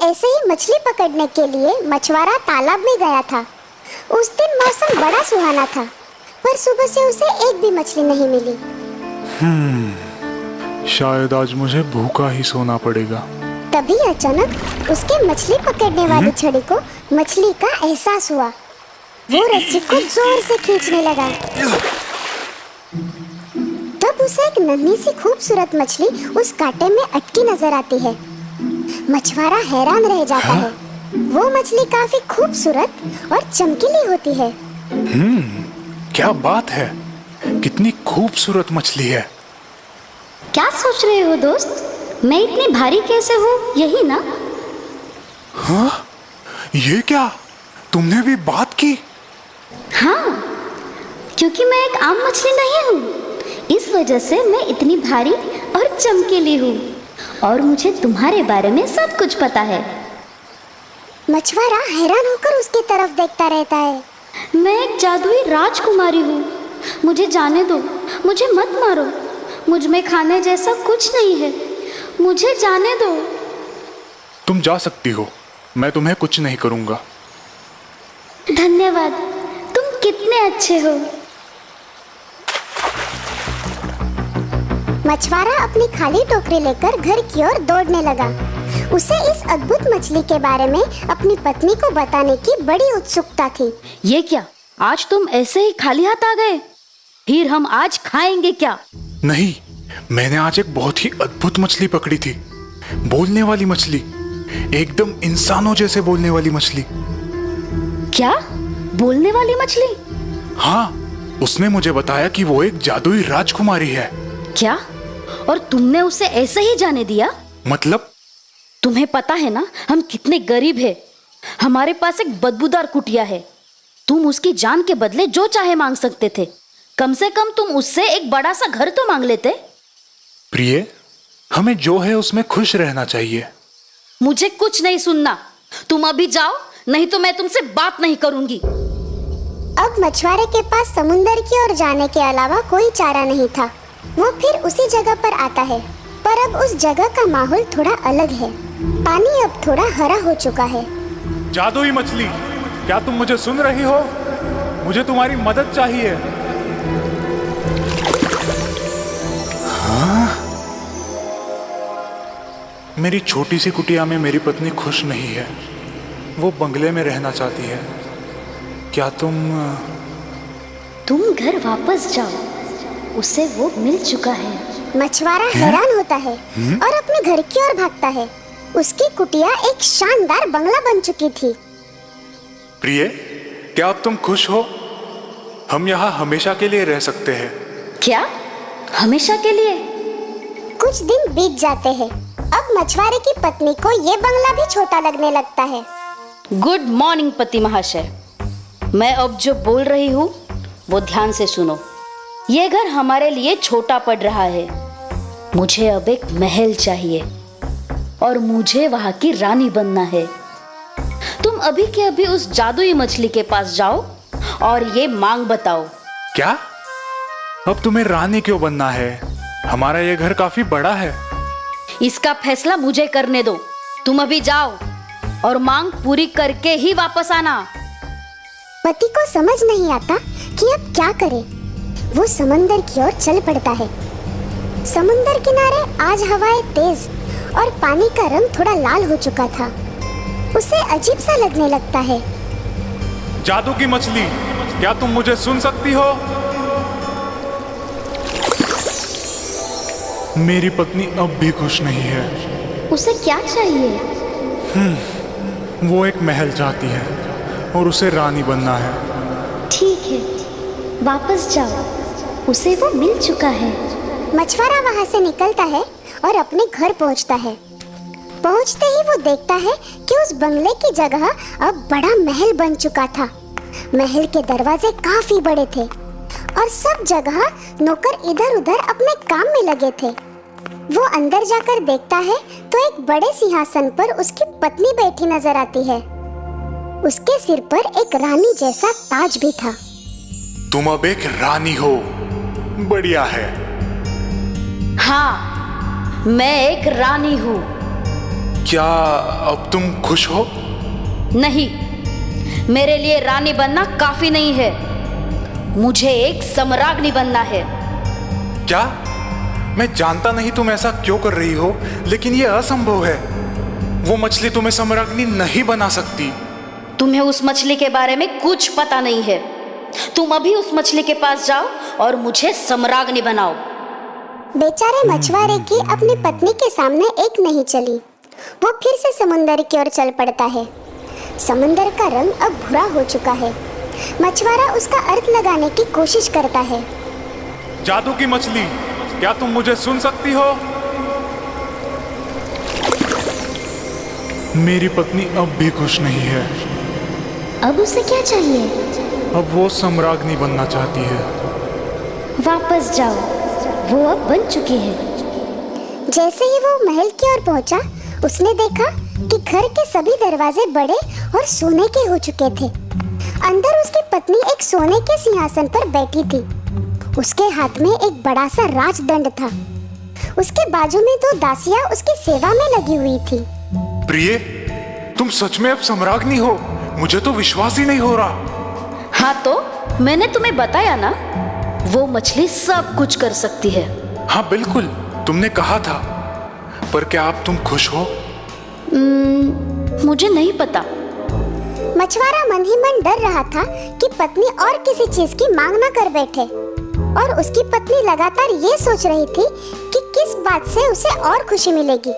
ऐसे ही मछली पकड़ने के लिए मछुआरा तालाब में गया था। उस दिन मौसम बड़ा सुहाना था, पर सुबह से उसे एक भी मछली नहीं मिली। शायद आज मुझे भूखा ही सोना पड़ेगा। तभी अचानक उसके मछली पकड़ने वाली छड़ी को मछली का एहसास हुआ। वो रस्सी को जोर से खींचने लगा। तब उसे एक नन्ही सी खूबसूरत मछली उस कांटे में अटकी नजर आती है। मछुआरा हैरान रह जाता है। वो मछली काफी खूबसूरत और चमकीली होती है। क्या बात है, कितनी खूबसूरत मछली है। क्या सोच रहे हो दोस्त? मैं इतनी भारी कैसे हूँ, यही ना? हाँ, ये क्या, तुमने भी बात की? हाँ, क्योंकि मैं एक आम मछली नहीं हूँ। इस वजह से मैं इतनी भारी और चमकीली हूँ, और मुझे तुम्हारे बारे में सब कुछ पता है। मछुआरा हैरान होकर उसकी तरफ देखता रहता है। मैं एक जादुई राजकुमारी हूँ। मुझे जाने दो, मुझे मत मारो। मुझ में खाने जैसा कुछ नहीं है, मुझे जाने दो। तुम जा सकती हो, मैं तुम्हें कुछ नहीं करूँगा। धन्यवाद, तुम कितने अच्छे हो। मछुआरा अपनी खाली टोकरी लेकर घर की ओर दौड़ने लगा। उसे इस अद्भुत मछली के बारे में अपनी पत्नी को बताने की बड़ी उत्सुकता थी। ये क्या, आज तुम ऐसे ही खाली हाथ आ गए? फिर हम आज खाएंगे क्या? नहीं, मैंने आज एक बहुत ही अद्भुत मछली पकड़ी थी। बोलने वाली मछली, एकदम इंसानों जैसे बोलने वाली मछली। क्या? बोलने वाली मछली? हाँ, उसने मुझे बताया कि वो एक जादुई राजकुमारी है। क्या? और तुमने उसे ऐसे ही जाने दिया? मतलब? तुम्हें पता है ना, हम कितने गरीब हैं। हमारे पास एक बदबूदार कुटिया है। तुम उसकी जान के बदले जो चाहे मांग सकते थे। कम से कम तुम उससे एक बड़ा सा घर तो मांग लेते। प्रिय, हमें जो है उसमें खुश रहना चाहिए। मुझे कुछ नहीं सुनना। तुम अभी जाओ, नहीं तो मैं तुमसे बात नहीं करूंगी। अब मछुआरे के पास समुंदर की ओर जाने के अलावा कोई चारा नहीं था। वो फिर उसी जगह पर आता है, पर अब उस जगह का माहौल थोड़ा अलग है। पानी अब थोड़ा हरा हो चुका है। जादुई मछली, क्या तुम मुझे सुन रही हो? मुझे तुम्हारी मदद चाहिए। हाँ? मेरी छोटी सी कुटिया में मेरी पत्नी खुश नहीं है। वो बंगले में रहना चाहती है। क्या तुम घर वापस जाओ, उसे वो मिल चुका है। मछुआरा हैरान होता है और अपने घर की ओर भागता है। उसकी कुटिया एक शानदार बंगला बन चुकी थी। प्रिय, क्या अब तुम खुश हो? हम यहाँ हमेशा के लिए रह सकते हैं। क्या? हमेशा के लिए? कुछ दिन बीत जाते हैं। अब मछुआरे की पत्नी को ये बंगला भी छोटा लगने लगता है। गुड मॉर्निंग पति महाशय। मैं अब जो बोल रही हूँ वो ध्यान से सुनो। ये घर हमारे लिए छोटा पड़ रहा है। मुझे अब एक महल चाहिए और मुझे वहां की रानी बनना है। तुम अभी के अभी उस जादुई मछली के पास जाओ और ये मांग बताओ। क्या? अब तुम्हें रानी क्यों बनना है? हमारा ये घर काफी बड़ा है। इसका फैसला मुझे करने दो। तुम अभी जाओ और मांग पूरी करके ही वापस आना। पति को समझ नहीं आता कि अब क्या करे। वो समंदर की ओर चल पड़ता है। समुंदर किनारे आज हवाएं तेज और पानी का रंग थोड़ा लाल हो चुका था। उसे अजीब सा लगने लगता है। जादू की मछली, क्या तुम मुझे सुन सकती हो? मेरी पत्नी अब भी खुश नहीं है। उसे क्या चाहिए? वो एक महल चाहती है और उसे रानी बनना है। ठीक है, वापस जाओ, उसे वो मिल चुका है। मछुआरा वहाँ से निकलता है और अपने घर पहुँचता है। पहुँचते ही वो देखता है कि उस बंगले की जगह अब बड़ा महल बन चुका था। महल के दरवाजे काफी बड़े थे और सब जगह नौकर इधर उधर अपने काम में लगे थे। वो अंदर जाकर देखता है तो एक बड़े सिंहासन पर उसकी पत्नी बैठी नजर आती है। उसके सिर पर एक रानी जैसा ताज भी था। तुम अब एक रानी हो, बढ़िया है। हाँ, मैं एक रानी हूँ। क्या अब तुम खुश हो? नहीं, मेरे लिए रानी बनना काफी नहीं है। मुझे एक सम्राज्ञी बनना है। क्या? मैं जानता नहीं तुम ऐसा क्यों कर रही हो, लेकिन यह असंभव है। वो मछली तुम्हें सम्राज्ञी नहीं बना सकती। तुम्हें उस मछली के बारे में कुछ पता नहीं है। तुम अभी उस मछली के पास जाओ और मुझे सम्राज्ञी बनाओ। बेचारे मछुआरे की अपनी पत्नी के सामने एक नहीं चली। वो फिर से समुंदर की ओर चल पड़ता है। समुंदर का रंग अब भूरा हो चुका है। मछुआरा उसका अर्थ लगाने की कोशिश करता है। जादू की मछली, क्या तुम मुझे सुन सकती हो? मेरी पत्नी अब भी खुश नहीं है। अब उसे क्या चाहिए? अब वो सम्राज्ञी बनना चाहती है। वापस जाओ, वो अब बन चुकी है। जैसे ही वो महल की ओर पहुंचा, उसने देखा कि घर के सभी दरवाजे बड़े और सोने के हो चुके थे। अंदर उसकी पत्नी एक सोने के सिंहासन पर बैठी थी। उसके हाथ में एक बड़ा सा राजदंड था। उसके बाजू में 2 दासियां उसकी सेवा में लगी हुई थी। प्रिय, तुम सच में अब सम्राज्ञी हो? मुझे तो विश्वास ही नहीं हो रहा। हाँ तो मैंने तुम्हें बताया ना, वो मछली सब कुछ कर सकती है। हाँ बिल्कुल, तुमने कहा था। पर क्या अब तुम खुश हो? मुझे नहीं पता। मछुआरा मन ही मन डर रहा था कि पत्नी और किसी चीज की मांग न कर बैठे, और उसकी पत्नी लगातार ये सोच रही थी कि किस बात से उसे और खुशी मिलेगी।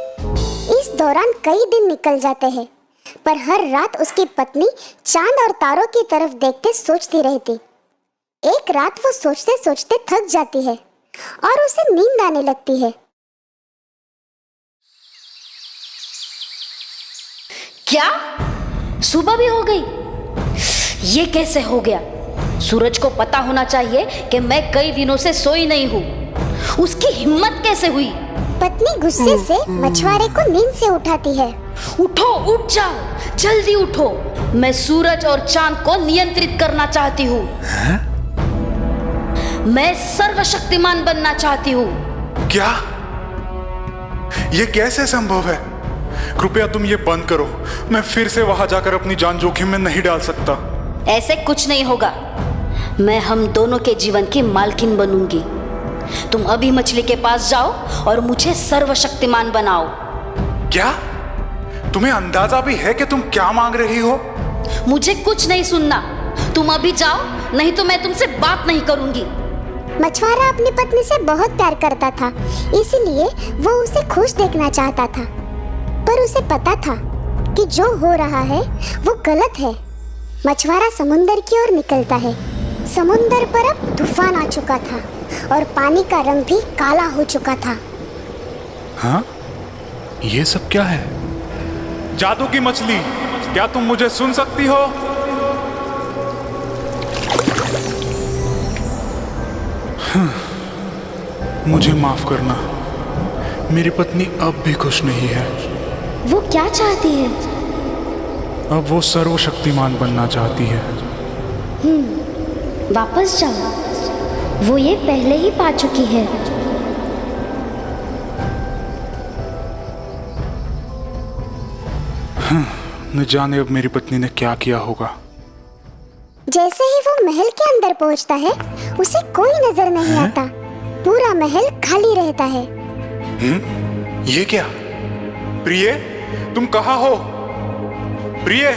इस दौरान कई दिन निकल जाते हैं, पर हर रात उसकी पत्नी चांद और तारों की तरफ देखते सोचती रहती। एक रात वो सोचते सोचते थक जाती है और उसे नींद आने लगती है। क्या? सुबह भी हो गई? ये कैसे हो गया? सूरज को पता होना चाहिए कि मैं कई दिनों से सोई नहीं हूँ। उसकी हिम्मत कैसे हुई? पत्नी गुस्से से मछुआरे को नींद से उठाती है। उठो, उठ जाओ, जल्दी उठो। मैं सूरज और चांद को नियंत्रित करना चाहती हूँ। मैं सर्वशक्तिमान बनना चाहती हूँ। क्या? ये कैसे संभव है? कृपया तुम ये बंद करो। मैं फिर से वहां जाकर अपनी जान जोखिम में नहीं डाल सकता। ऐसे कुछ नहीं होगा। मैं हम दोनों के जीवन की मालकिन बनूंगी। तुम अभी मछली के पास जाओ और मुझे सर्वशक्तिमान बनाओ। क्या? तुम्हें अंदाजा भी है कि तुम क्या मांग रही हो? मुझे कुछ नहीं सुनना। तुम अभी जाओ, नहीं तो मैं तुमसे बात नहीं करूंगी। मछुआरा अपनी पत्नी से बहुत प्यार करता था, इसलिए वो उसे खुश देखना चाहता था। पर उसे पता था कि जो हो रहा है वो गलत है। मछुआरा समुंदर की ओर निकलता है। समुंदर पर अब तूफान आ चुका था और पानी का रंग भी काला हो चुका था। हाँ? ये सब क्या है? जादू की मछली, क्या तुम मुझे सुन सकती हो? मुझे माफ करना, मेरी पत्नी अब भी खुश नहीं है। वो क्या चाहती है? अब वो सर्वशक्तिमान बनना चाहती है। वापस जाओ, वो ये पहले ही पा चुकी है। न जाने अब मेरी पत्नी ने क्या किया होगा। जैसे ही वो महल के अंदर पहुंचता है, उसे कोई नजर नहीं आता। पूरा महल खाली रहता है। ये क्या? प्रिय, तुम कहाँ हो? प्रिय,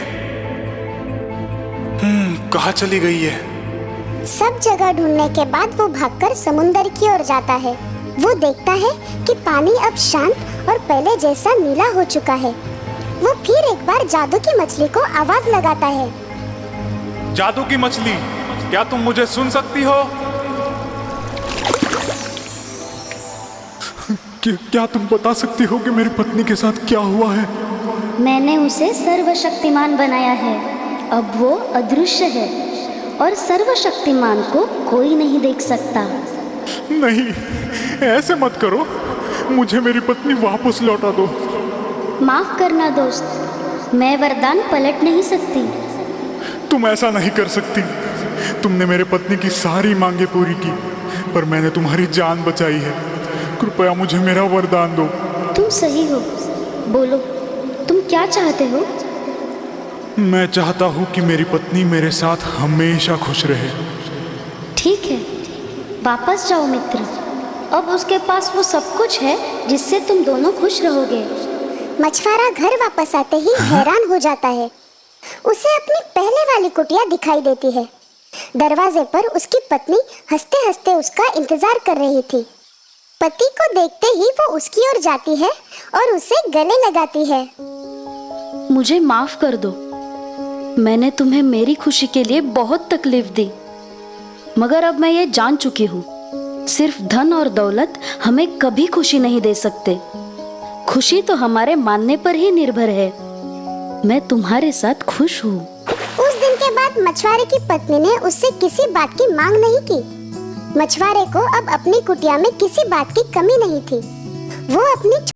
कहाँ चली गई है? सब जगह ढूंढने के बाद वो भागकर समुंदर की ओर जाता है। वो देखता है कि पानी अब शांत और पहले जैसा नीला हो चुका है। वो फिर एक बार जादू की मछली को आवाज लगाता है। जादू की मछली, क्या तुम मुझे सुन सकती हो? क्या तुम बता सकती हो कि मेरी पत्नी के साथ क्या हुआ है? मैंने उसे सर्वशक्तिमान बनाया है। अब वो अदृश्य है और सर्वशक्तिमान को कोई नहीं देख सकता। नहीं, ऐसे मत करो। मुझे मेरी पत्नी वापस लौटा दो। माफ करना दोस्त, मैं वरदान पलट नहीं सकती। तुम ऐसा नहीं कर सकती। तुमने मेरे पत्नी की सारी मांगे पूरी की, पर मैंने तुम्हारी जान बचाई है। कृपया मुझे मेरा वरदान दो। तुम सही हो, बोलो तुम क्या चाहते हो? मैं चाहता हूँ कि मेरी पत्नी मेरे साथ हमेशा खुश रहे। ठीक है, वापस जाओ मित्र। अब उसके पास वो सब कुछ है जिससे तुम दोनों खुश रहोगे। मछुआरा घर वापस आते ही हैरान हो जाता है। उसे अपनी पहले वाली कुटिया दिखाई देती है। दरवाजे पर उसकी पत्नी हंसते हंसते उसका इंतजार कर रही थी। पति को देखते ही वो उसकी ओर जाती है और उसे गले लगाती है। मुझे माफ कर दो, मैंने तुम्हें मेरी खुशी के लिए बहुत तकलीफ दी, मगर अब मैं ये जान चुकी हूँ, सिर्फ धन और दौलत हमें कभी खुशी नहीं दे सकते। खुशी तो हमारे मानने पर ही निर्भर है। मैं तुम्हारे साथ खुश हूँ। उस दिन के बाद मछुआरे की पत्नी ने उससे किसी बात की मांग नहीं की। मछुआरे को अब अपनी कुटिया में किसी बात की कमी नहीं थी। वो अपनी